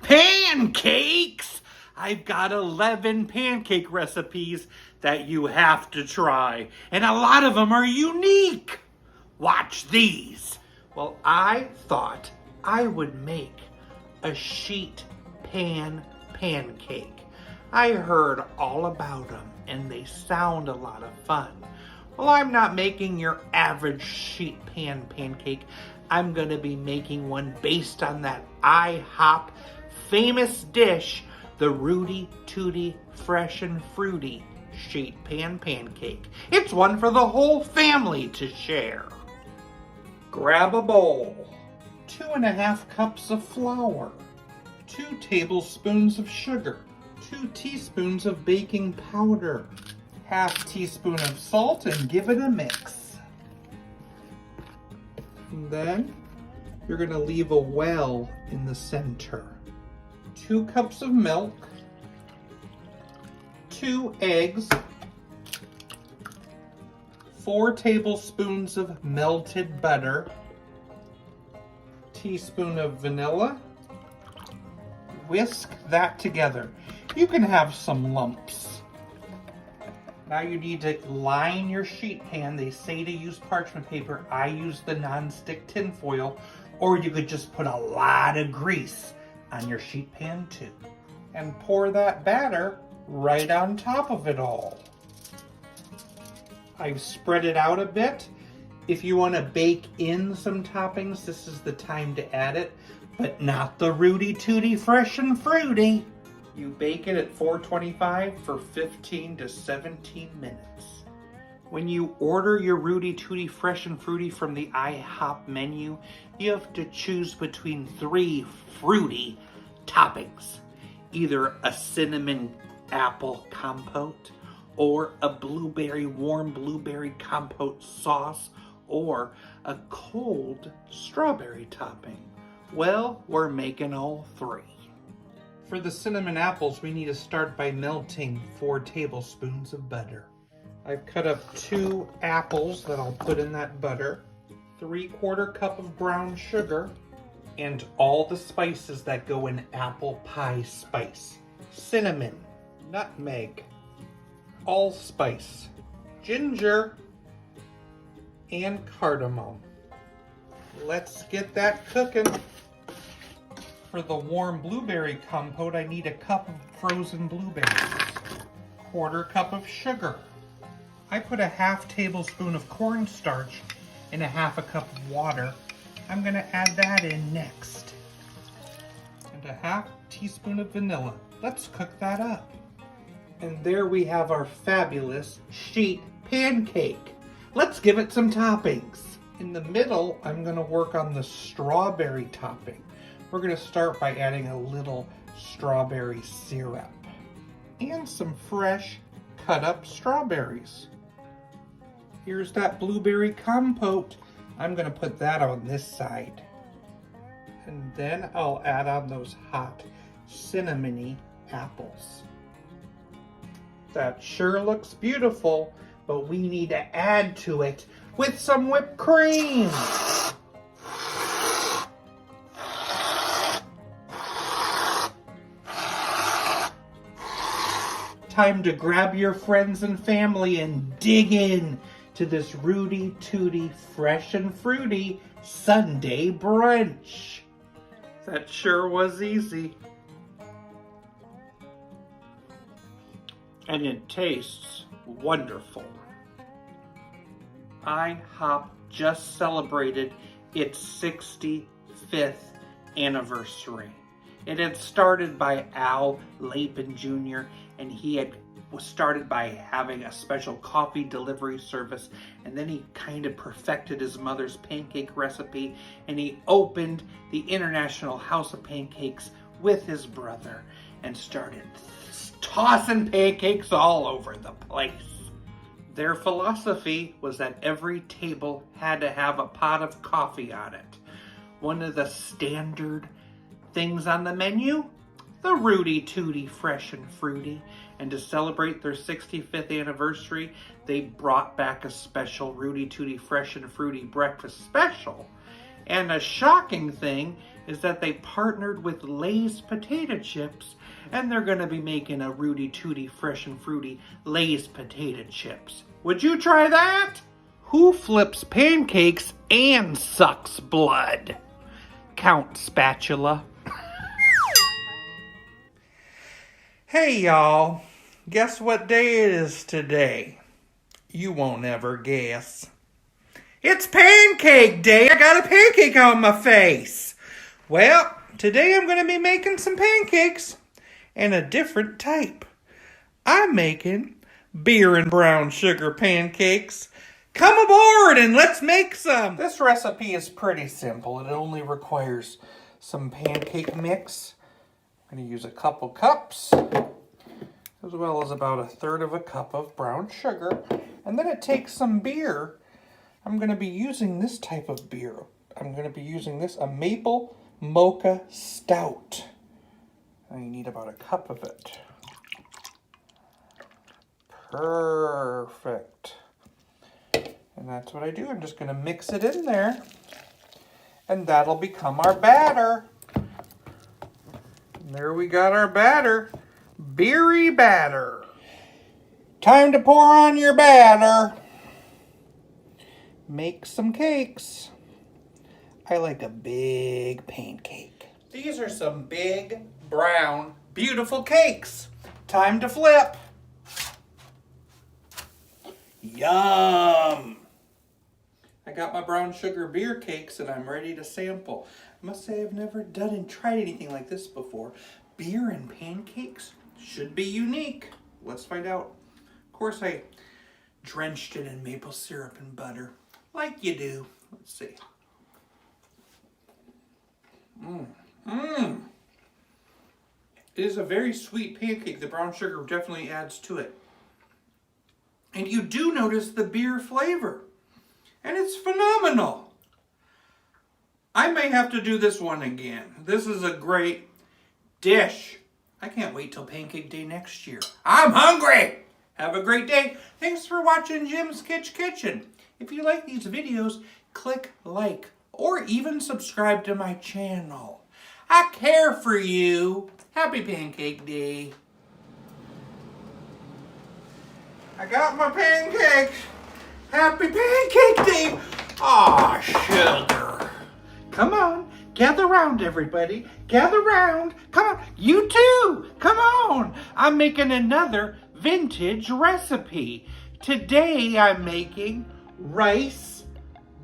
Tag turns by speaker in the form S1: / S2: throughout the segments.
S1: Pancakes! I've got 11 pancake recipes that you have to try, and a lot of them are unique. Watch these. Well, I thought I would make a sheet pan pancake. I heard all about them, and they sound a lot of fun. Well, I'm not making your average sheet pan pancake. I'm going to be making one based on that IHOP famous dish, the Rooty Tooty Fresh and Fruity Sheet Pan Pancake. It's one for the whole family to share. Grab a bowl, 2½ cups of flour, 2 tablespoons of sugar, 2 teaspoons of baking powder, ½ teaspoon of salt, and give it a mix. And then you're going to leave a well in the center. 2 cups of milk, 2 eggs, 4 tablespoons of melted butter, teaspoon of vanilla. Whisk that together. You can have some lumps. Now you need to line your sheet pan. They say to use parchment paper. I use the non-stick tin foil, or you could just put a lot of grease on your sheet pan too. And pour that batter right on top of it all. I've spread it out a bit. If you want to bake in some toppings, this is the time to add it, but not the Rooty Tooty Fresh and Fruity. You bake it at 425 for 15 to 17 minutes. When you order your Rooty Tooty Fresh and Fruity from the IHOP menu, you have to choose between 3 fruity toppings. Either a cinnamon apple compote, or a warm blueberry compote sauce, or a cold strawberry topping. Well, we're making all 3. For the cinnamon apples, we need to start by melting 4 tablespoons of butter. I've cut up 2 apples that I'll put in that butter, 3/4 cup of brown sugar, and all the spices that go in apple pie spice. Cinnamon, nutmeg, allspice, ginger, and cardamom. Let's get that cooking. For the warm blueberry compote, I need a cup of frozen blueberries, 1/4 cup of sugar. I put a ½ tablespoon of cornstarch in a ½ cup of water. I'm going to add that in next. And a ½ teaspoon of vanilla. Let's cook that up. And there we have our fabulous sheet pancake. Let's give it some toppings. In the middle, I'm going to work on the strawberry topping. We're going to start by adding a little strawberry syrup and some fresh cut up strawberries. Here's that blueberry compote. I'm going to put that on this side. And then I'll add on those hot cinnamony apples. That sure looks beautiful, but we need to add to it with some whipped cream. Time to grab your friends and family and dig in to this Rooty Tooty Fresh and Fruity Sunday brunch. That sure was easy. And it tastes wonderful. IHOP just celebrated its 65th anniversary. It had started by Al Lapin Jr., and he was started by having a special coffee delivery service, and then he kind of perfected his mother's pancake recipe, and he opened the International House of Pancakes with his brother and started tossing pancakes all over the place. Their philosophy was that every table had to have a pot of coffee on it. One of the standard things on the menu, the Rooty Tooty Fresh and Fruity. And to celebrate their 65th anniversary, they brought back a special Rooty Tooty Fresh and Fruity breakfast special. And a shocking thing is that they partnered with Lay's potato chips, and they're gonna be making a Rooty Tooty Fresh and Fruity Lay's potato chips. Would you try that? Who flips pancakes and sucks blood? Count Spatula. Hey y'all, guess what day it is today? You won't ever guess. It's Pancake Day! I got a pancake on my face! Well, today I'm going to be making some pancakes, and a different type. I'm making beer and brown sugar pancakes. Come aboard and let's make some! This recipe is pretty simple. It only requires some pancake mix. I'm going to use a couple cups, as well as about 1/3 cup of brown sugar. And then it takes some beer. I'm going to be using this type of beer. I'm going to be using a maple mocha stout. And you need about a cup of it. Perfect. And that's what I do. I'm just going to mix it in there. And that'll become our batter. And there we got our batter. Beery batter. Time to pour on your batter. Make some cakes. I like a big pancake. These are some big, brown, beautiful cakes. Time to flip. Yum! I got my brown sugar beer cakes and I'm ready to sample. I must say I've never done and tried anything like this before. Beer and pancakes should be unique. Let's find out. Of course, I drenched it in maple syrup and butter, like you do. Let's see. It is a very sweet pancake. The brown sugar definitely adds to it. And you do notice the beer flavor. And it's phenomenal. I may have to do this one again. This is a great dish. I can't wait till Pancake Day next year. I'm hungry! Have a great day. Thanks for watching Jim's Kitchen. If you like these videos, click like or even subscribe to my channel. I care for you. Happy Pancake Day. I got my pancakes. Happy Pancake Day. Aw, sugar. Come on, gather round, everybody. Gather round. Come on, you too. Come on. I'm making another vintage recipe. Today I'm making rice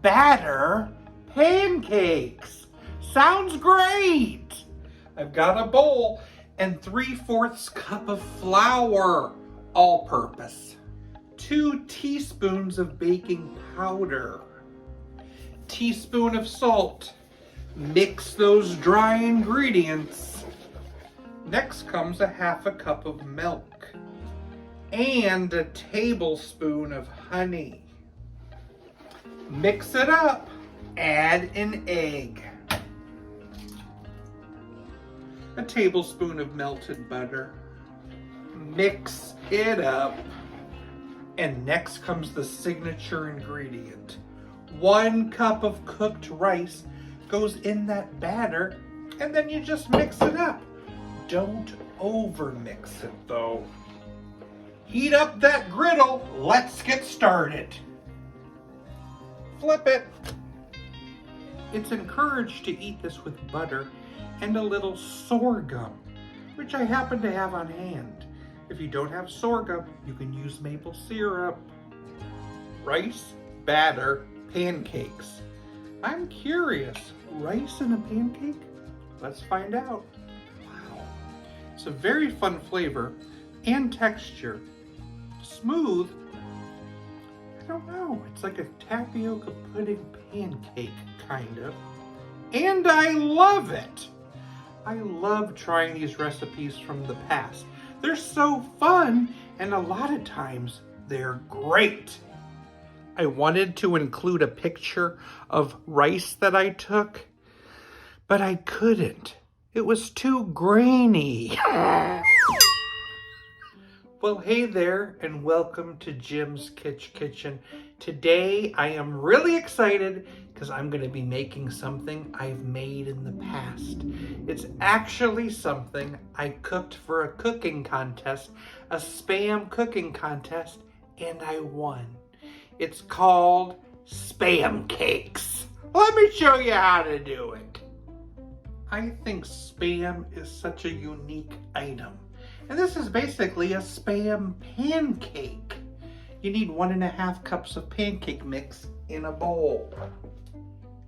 S1: batter pancakes. Sounds great. I've got a bowl and 3/4 cup of flour, all-purpose. 2 teaspoons of baking powder. Teaspoon of salt. Mix those dry ingredients. Next comes 1/2 cup of milk and a tablespoon of honey. Mix it up. Add an egg. A tablespoon of melted butter. Mix it up. And next comes the signature ingredient. 1 cup of cooked rice goes in that batter, and then you just mix it up. Don't over mix it though. Heat up that griddle. Let's get started. Flip it. It's encouraged to eat this with butter and a little sorghum, which I happen to have on hand. If you don't have sorghum, you can use maple syrup. Rice batter pancakes. I'm curious, rice in a pancake? Let's find out. Wow. It's a very fun flavor and texture. Smooth. I don't know, it's like a tapioca pudding pancake, kind of. And I love it. I love trying these recipes from the past. They're so fun, and a lot of times they're great. I wanted to include a picture of rice that I took, but I couldn't. It was too grainy. Well, hey there, and welcome to Jim's Kitchen. Today, I am really excited because I'm going to be making something I've made in the past. It's actually something I cooked for a cooking contest, a Spam cooking contest, and I won. It's called Spam Cakes. Let me show you how to do it. I think Spam is such a unique item. And this is basically a Spam pancake. You need 1.5 cups of pancake mix in a bowl.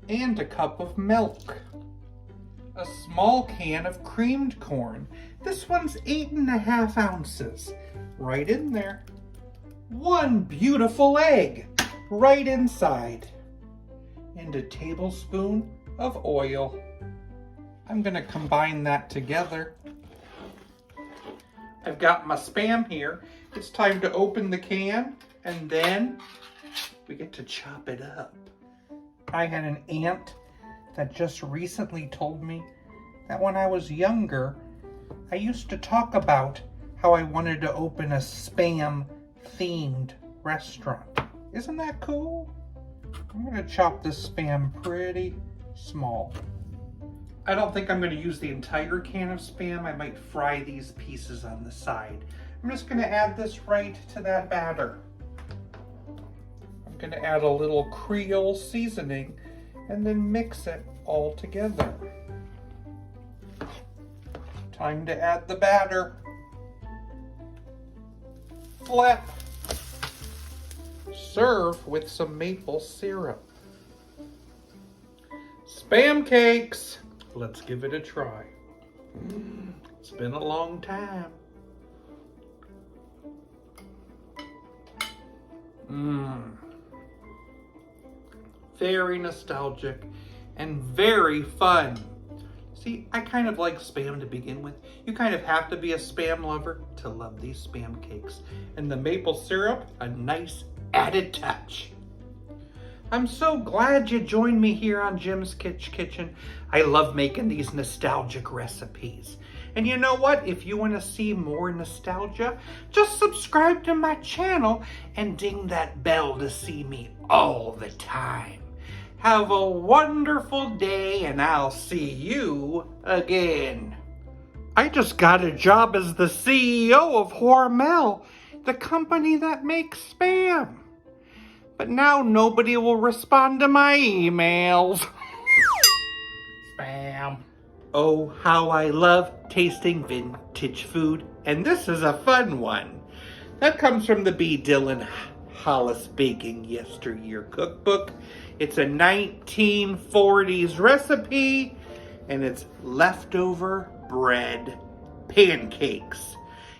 S1: And a cup of milk. A small can of creamed corn. This one's 8.5 ounces. Right in there. 1 beautiful egg. Right inside. And a tablespoon of oil. I'm gonna combine that together. I've got my Spam here. It's time to open the can, and then we get to chop it up. I had an aunt that just recently told me that when I was younger, I used to talk about how I wanted to open a Spam-themed restaurant. Isn't that cool? I'm gonna chop this Spam pretty small. I don't think I'm going to use the entire can of Spam. I might fry these pieces on the side. I'm just going to add this right to that batter. I'm going to add a little Creole seasoning and then mix it all together. Time to add the batter. Flip. Serve with some maple syrup. Spam cakes. Let's give it a try. It's been a long time. Very nostalgic and very fun. See, I kind of like Spam to begin with. You kind of have to be a Spam lover to love these Spam cakes. And the maple syrup, a nice added touch. I'm so glad you joined me here on Jim's Kitchen. I love making these nostalgic recipes. And you know what? If you want to see more nostalgia, just subscribe to my channel and ding that bell to see me all the time. Have a wonderful day, and I'll see you again. I just got a job as the CEO of Hormel, the company that makes Spam. But now nobody will respond to my emails. Spam. Oh, how I love tasting vintage food. And this is a fun one. That comes from the B. Dillon Hollis Baking Yesteryear Cookbook. It's a 1940s recipe, and it's leftover bread pancakes.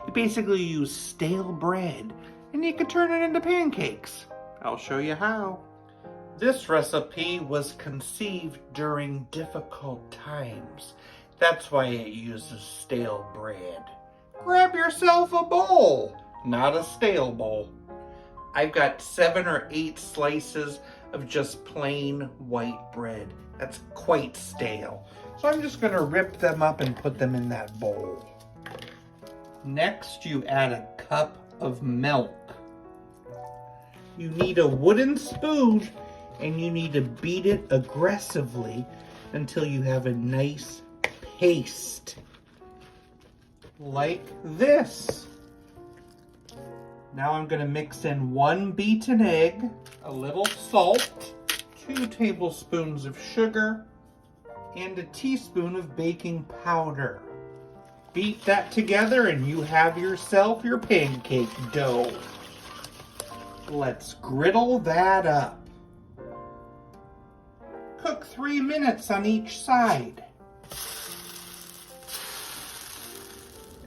S1: You basically use stale bread, and you can turn it into pancakes. I'll show you how. This recipe was conceived during difficult times. That's why it uses stale bread. Grab yourself a bowl, not a stale bowl. I've got 7 or 8 slices of just plain white bread. That's quite stale. So I'm just gonna rip them up and put them in that bowl. Next, you add a cup of milk. You need a wooden spoon, and you need to beat it aggressively until you have a nice paste. Like this. Now I'm going to mix in 1 beaten egg, a little salt, 2 tablespoons of sugar, and a teaspoon of baking powder. Beat that together and you have yourself your pancake dough. Let's griddle that up. Cook 3 minutes on each side.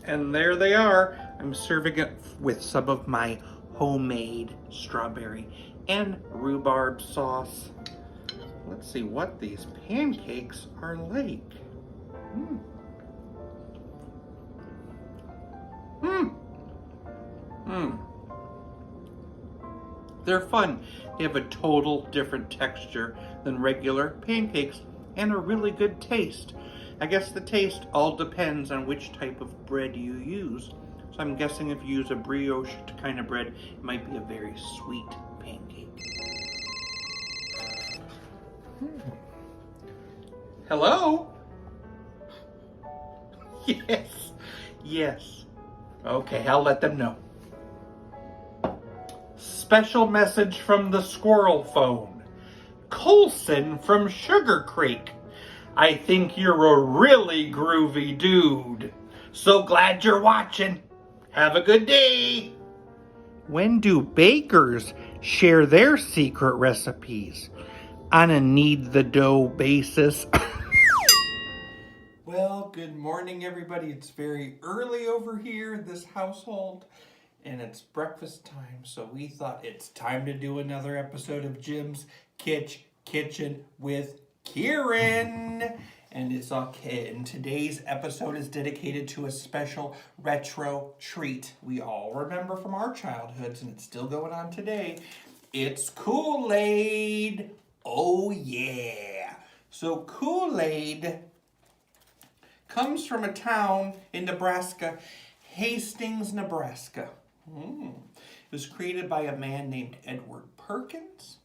S1: And there they are. I'm serving it with some of my homemade strawberry and rhubarb sauce. Let's see what these pancakes are like. They're fun. They have a total different texture than regular pancakes and a really good taste. I guess the taste all depends on which type of bread you use. So I'm guessing if you use a brioche kind of bread, it might be a very sweet pancake. Hello? Yes. Yes. Okay, I'll let them know. Special message from the squirrel phone. Colson from Sugar Creek. I think you're a really groovy dude. So glad you're watching. Have a good day. When do bakers share their secret recipes? On a need-the-dough basis. Well, good morning, everybody. It's very early over here in this household, and it's breakfast time, so we thought it's time to do another episode of Jim's Kitchen with Kieran. And it's okay. And today's episode is dedicated to a special retro treat we all remember from our childhoods, and it's still going on today. It's Kool-Aid. Oh, yeah. So Kool-Aid comes from a town in Nebraska, Hastings, Nebraska. It was created by a man named Edward Perkins,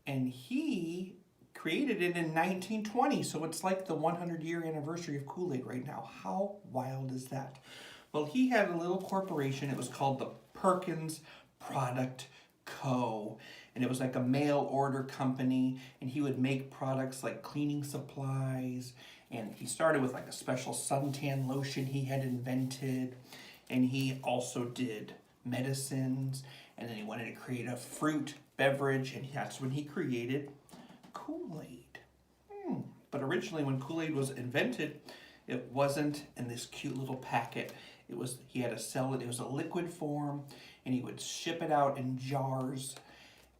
S1: and he created it in 1920, so it's like the 100-year anniversary of Kool-Aid right now. How wild is that? Well, he had a little corporation. It was called the Perkins Product Co., and it was like a mail order company, and he would make products like cleaning supplies, and he started with like a special suntan lotion he had invented, and he also did medicines, and then he wanted to create a fruit beverage, and that's when he created Kool-Aid. But originally when Kool-Aid was invented, it wasn't in this cute little packet. He had to sell it. It was a liquid form, and he would ship it out in jars.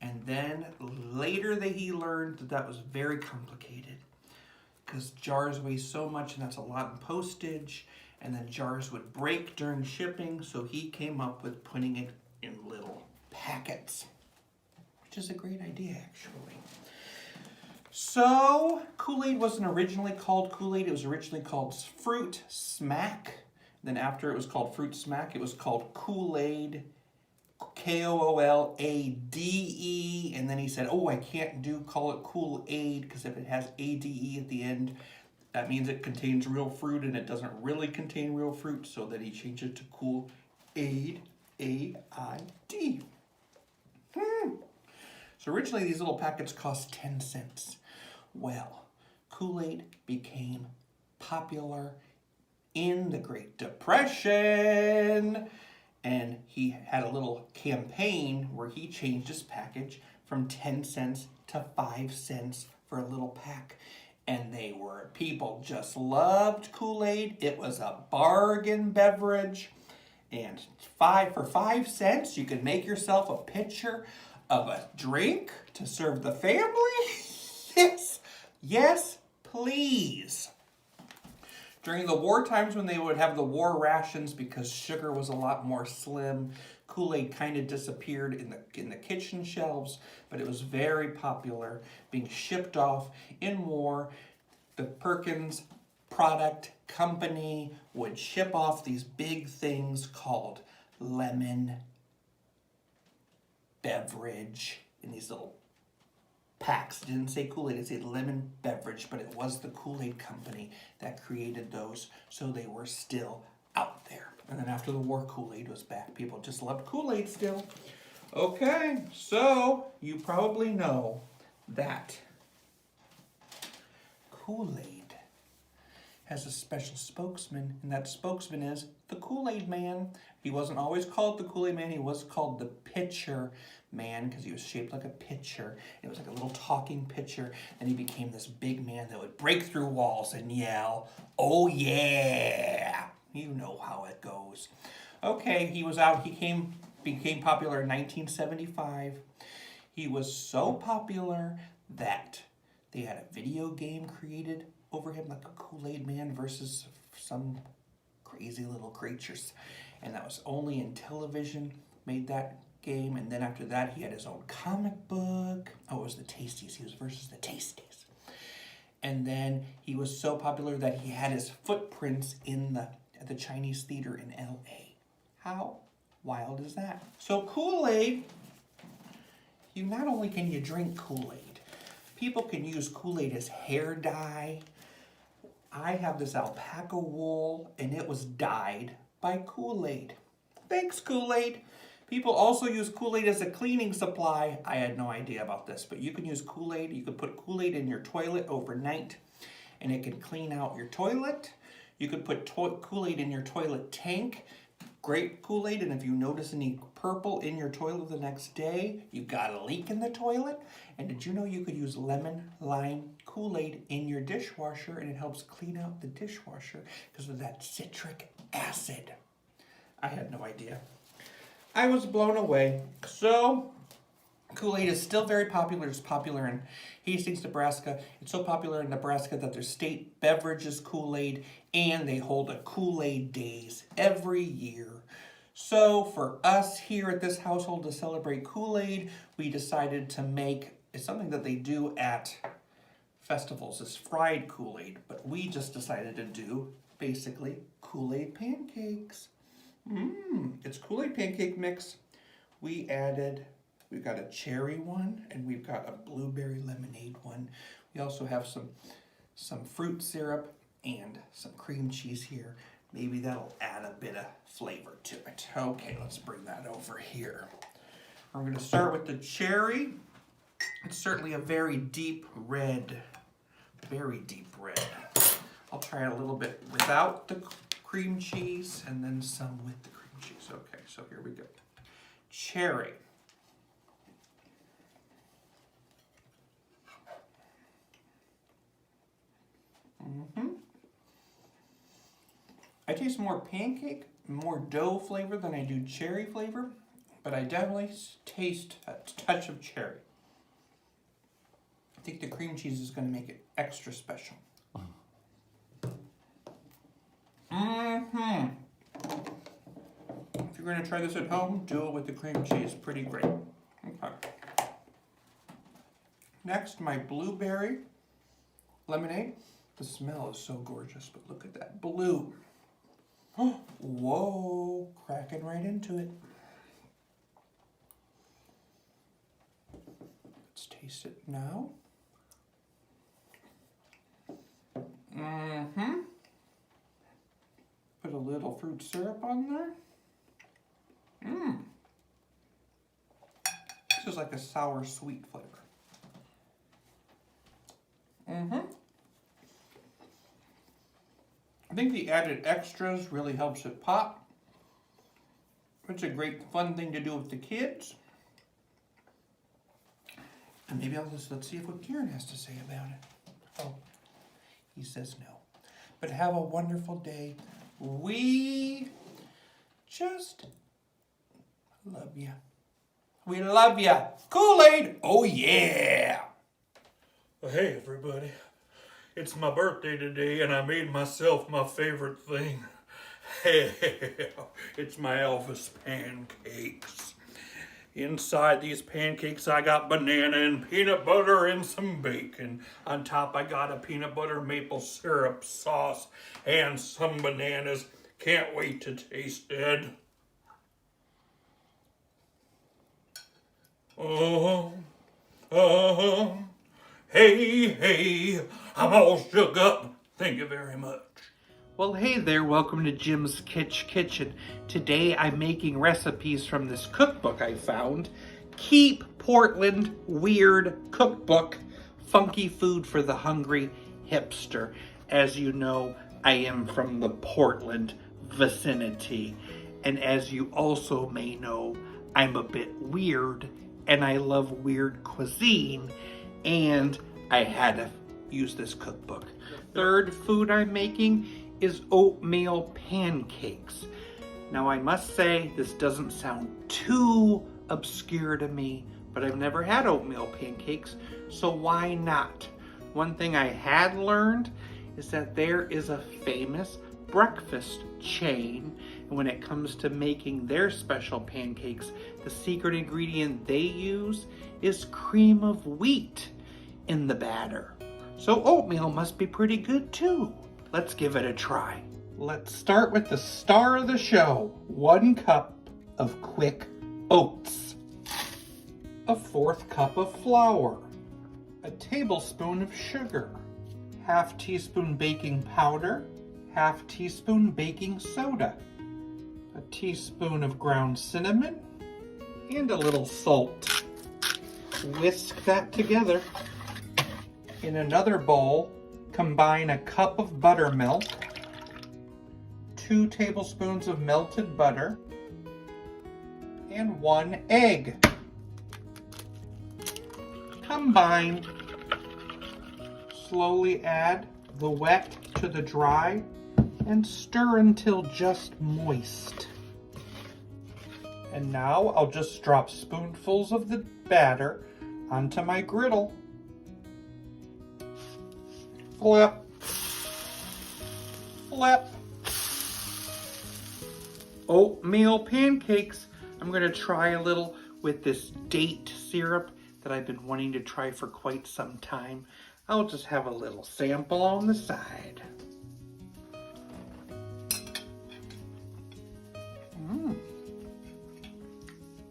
S1: And then later he learned that was very complicated because jars weigh so much, and that's a lot in postage, and then jars would break during shipping, so he came up with putting it in little packets, which is a great idea, actually. So Kool-Aid wasn't originally called Kool-Aid. It was originally called Fruit Smack. Then after it was called Fruit Smack, it was called Kool-Aid, Koolade. And then he said, oh, I can't call it Kool-Aid because if it has ADE at the end, that means it contains real fruit, and it doesn't really contain real fruit. So then he changed it to Kool-Aid, A-I-D. So originally these little packets cost 10 cents. Well, Kool-Aid became popular in the Great Depression, and he had a little campaign where he changed his package from 10 cents to 5 cents for a little pack. And people just loved Kool-Aid. It was a bargain beverage. And for 5 cents, you could make yourself a pitcher of a drink to serve the family. Yes, please. During the war times when they would have the war rations because sugar was a lot more slim, Kool-Aid kind of disappeared in the kitchen shelves, but it was very popular, being shipped off in war. The Perkins Product Company would ship off these big things called lemon beverage in these little packs. It didn't say Kool-Aid, it said lemon beverage, but it was the Kool-Aid Company that created those, so they were still out there. And then after the war, Kool-Aid was back. People just loved Kool-Aid still. Okay, so you probably know that Kool-Aid has a special spokesman, and that spokesman is the Kool-Aid Man. He wasn't always called the Kool-Aid Man, he was called the Pitcher Man because he was shaped like a pitcher. It was like a little talking pitcher, and he became this big man that would break through walls and yell, oh yeah! You know how it goes. Okay, he became popular in 1975. He was so popular that they had a video game created over him, like a Kool-Aid Man versus some crazy little creatures. And that was only in television, made that game. And then after that, he had his own comic book. Oh, it was the Tasties. He was versus the Tasties. And then he was so popular that he had his footprints at the Chinese Theater in L.A. How wild is that? So Kool-Aid, not only can you drink Kool-Aid, People can use Kool-Aid as hair dye. I have this alpaca wool, and it was dyed by Kool-Aid. Thanks, Kool-Aid. People also use Kool-Aid as a cleaning supply. I had no idea about this, but you can use Kool-Aid. You can put Kool-Aid in your toilet overnight, and it can clean out your toilet. You could put Kool-Aid in your toilet tank. Grape Kool-Aid, and if you notice any purple in your toilet the next day, you've got a leak in the toilet. And did you know you could use lemon, lime, Kool-Aid in your dishwasher, and it helps clean out the dishwasher because of that citric acid? I had no idea. I was blown away. So, Kool-Aid is still very popular. It's popular in Hastings, Nebraska. It's so popular in Nebraska that their state beverage is Kool-Aid, and they hold a Kool-Aid Days every year. So for us here at this household to celebrate Kool-Aid, we decided to make, it's something that they do at festivals, is fried Kool-Aid, but we just decided to do basically Kool-Aid pancakes. It's Kool-Aid pancake mix. We've got a cherry one, and we've got a blueberry lemonade one. We also have some fruit syrup and some cream cheese here. Maybe that'll add a bit of flavor to it. Okay, let's bring that over here. We're going to start with the cherry. It's certainly a very deep red. Very deep red. I'll try it a little bit without the cream cheese and then some with the cream cheese. Okay, so here we go. Cherry. I taste more pancake, more dough flavor than I do cherry flavor, but I definitely taste a touch of cherry. I think the cream cheese is going to make it extra special. If you're going to try this at home, do it with the cream cheese. Pretty great. Okay. Next, my blueberry lemonade. The smell is so gorgeous, but look at that blue. Whoa, cracking right into it. Let's taste it now. Put a little fruit syrup on there. This is like a sour sweet flavor. I think the added extras really helps it pop. It's a great fun thing to do with the kids. And maybe let's see what Kieran has to say about it. Oh, he says no. But have a wonderful day. We just love you. We love you. Kool-Aid, oh yeah.
S2: Hey everybody, it's my birthday today and I made myself my favorite thing. It's my Elvis Pancakes. Inside these pancakes I got banana and peanut butter and some bacon. On top I got a peanut butter maple syrup sauce and some bananas. Can't wait to taste it. Hey, I'm all shook up. Thank you very much.
S1: Well, hey there, welcome to Jim's Kitchen. Today I'm making recipes from this cookbook I found. Keep Portland Weird Cookbook, Funky Food for the Hungry Hipster. As you know, I am from the Portland vicinity. And as you also may know, I'm a bit weird and I love weird cuisine. And I had to use this cookbook. Third food I'm making is oatmeal pancakes. Now I must say this doesn't sound too obscure to me, but I've never had oatmeal pancakes, so why not? One thing I had learned is that there is a famous breakfast chain, and when it comes to making their special pancakes, the secret ingredient they use is cream of wheat in the batter. So oatmeal must be pretty good too. Let's give it a try. Let's start with the star of the show. 1 cup of quick oats. A 1/4 cup of flour. a tablespoon of sugar, half teaspoon baking powder, half teaspoon baking soda, a teaspoon of ground cinnamon, and a little salt. Whisk that together. In another bowl, combine a cup of buttermilk, 2 tablespoons of melted butter, and 1 egg. Combine. Slowly add the wet to the dry and stir until just moist. And now I'll just drop spoonfuls of the batter onto my griddle. Flip. Flip. Oatmeal pancakes. I'm going to try a little with this date syrup that I've been wanting to try for quite some time. I'll just have a little sample on the side.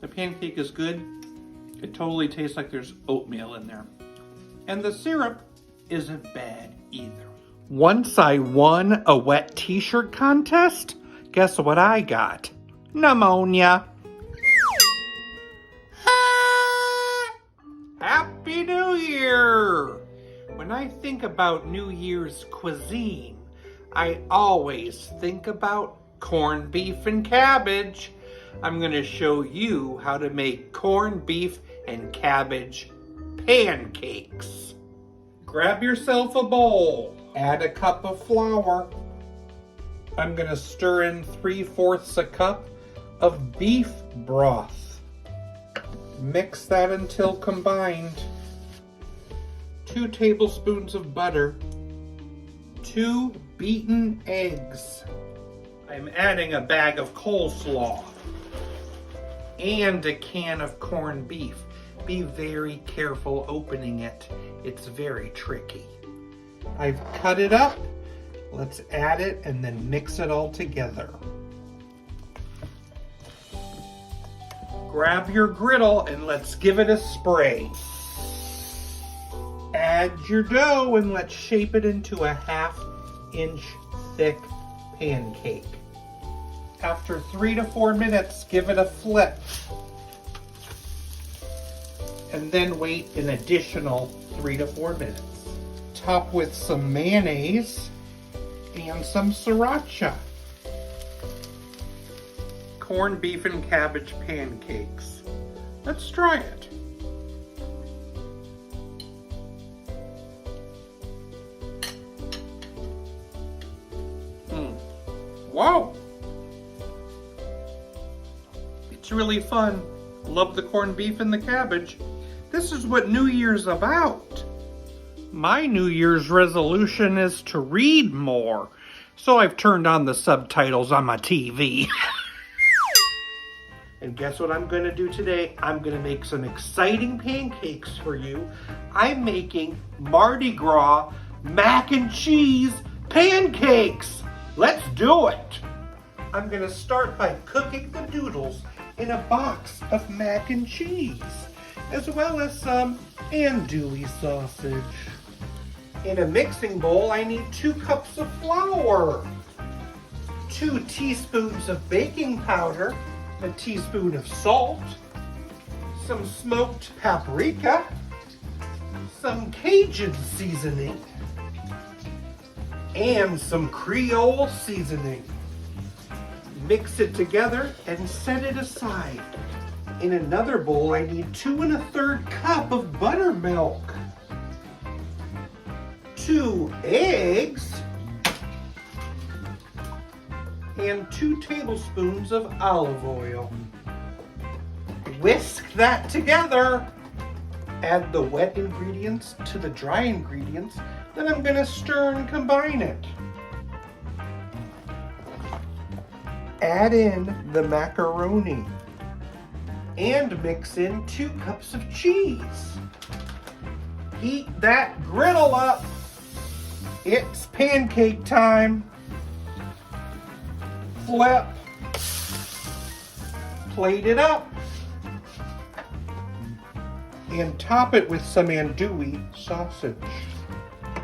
S1: The pancake is good. It totally tastes like there's oatmeal in there. And the syrup isn't bad either. Once I won a wet t-shirt contest, guess what I got? Pneumonia. Happy New Year! When I think about New Year's cuisine, I always think about corned beef and cabbage. I'm going to show you how to make corned beef and cabbage pancakes. Grab yourself a bowl. Add a cup of flour. I'm going to stir in 3/4 a cup of beef broth. Mix that until combined. 2 tablespoons of butter. 2 beaten eggs. I'm adding a bag of coleslaw and a can of corned beef. Be very careful opening it. It's very tricky. I've cut it up. Let's add it and then mix it all together. Grab your griddle and let's give it a spray. Add your dough and let's shape it into a 1/2 inch thick pancake. After 3 to 4 minutes, give it a flip. And then wait an additional 3 to 4 minutes. Top with some mayonnaise and some sriracha. Corned beef and cabbage pancakes. Let's try it. Wow! It's really fun. Love the corned beef and the cabbage. This is what New Year's about. My New Year's resolution is to read more, so I've turned on the subtitles on my TV. And guess what I'm going to do today? I'm going to make some exciting pancakes for you. I'm making Mardi Gras mac and cheese pancakes. Let's do it. I'm going to start by cooking the noodles in a box of mac and cheese, as well as some andouille sausage. In a mixing bowl, I need 2 cups of flour, 2 teaspoons of baking powder, a teaspoon of salt, some smoked paprika, some Cajun seasoning, and some Creole seasoning. Mix it together and set it aside. In another bowl, I need 2 1/3 cup of buttermilk, 2 eggs, and 2 tablespoons of olive oil. Whisk that together. Add the wet ingredients to the dry ingredients. Then I'm going to stir and combine it. Add in the macaroni and mix in 2 cups of cheese. Heat that griddle up. It's pancake time. Flip. Plate it up. and top it with some andouille sausage.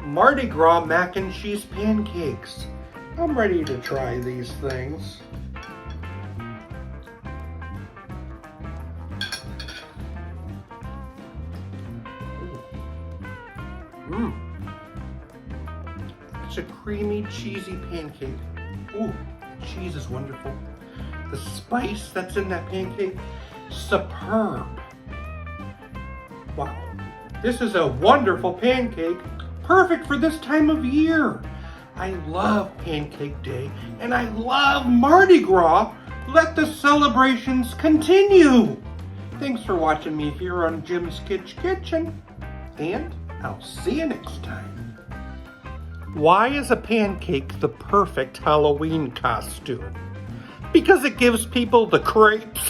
S1: Mardi Gras mac and cheese pancakes. I'm ready to try these things. It's a creamy, cheesy pancake. Ooh, cheese is wonderful. The spice that's in that pancake, superb. Wow, this is a wonderful pancake, perfect for this time of year. I love Pancake Day, and I love Mardi Gras. Let the celebrations continue. Thanks for watching me here on Jim's Kitchen, and I'll see you next time. Why is a pancake the perfect Halloween costume? Because it gives people the creeps.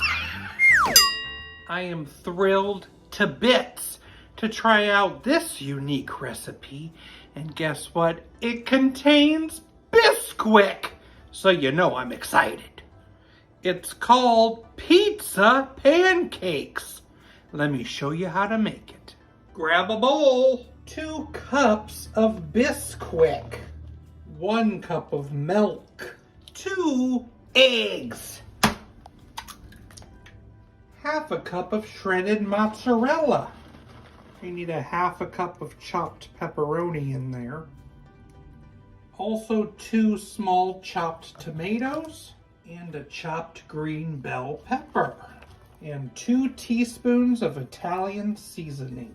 S1: I am thrilled to bits to try out this unique recipe. And guess what? It contains Bisquick. So you know I'm excited. It's called Pizza Pancakes. Let me show you how to make it. Grab a bowl. 2 cups of Bisquick. 1 cup of milk. 2 eggs. Half a cup of shredded mozzarella. You need a half a cup of chopped pepperoni in there. Also 2 small chopped tomatoes and a chopped green bell pepper. And 2 teaspoons of Italian seasoning.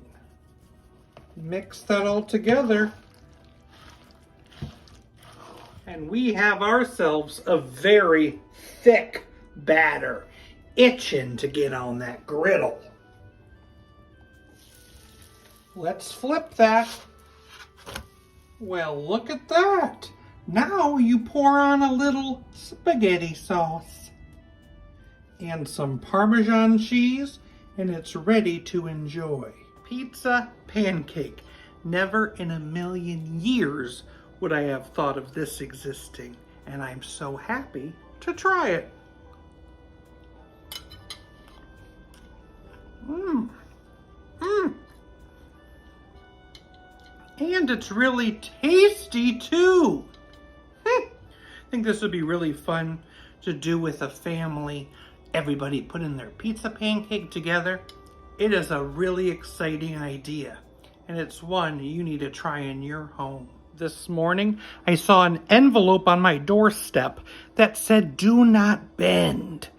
S1: Mix that all together. And we have ourselves a very thick batter, itching to get on that griddle. Let's flip that. Well, look at that. Now you pour on a little spaghetti sauce and some Parmesan cheese, and it's ready to enjoy. Pizza pancake. Never in a million years would I have thought of this existing, and I'm so happy to try it. And it's really tasty too. I think this would be really fun to do with a family. Everybody putting their pizza pancake together. It is a really exciting idea, and it's one you need to try in your home. This morning, I saw an envelope on my doorstep that said, "Do not bend."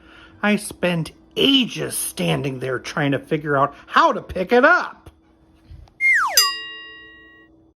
S1: I spent ages standing there trying to figure out how to pick it up.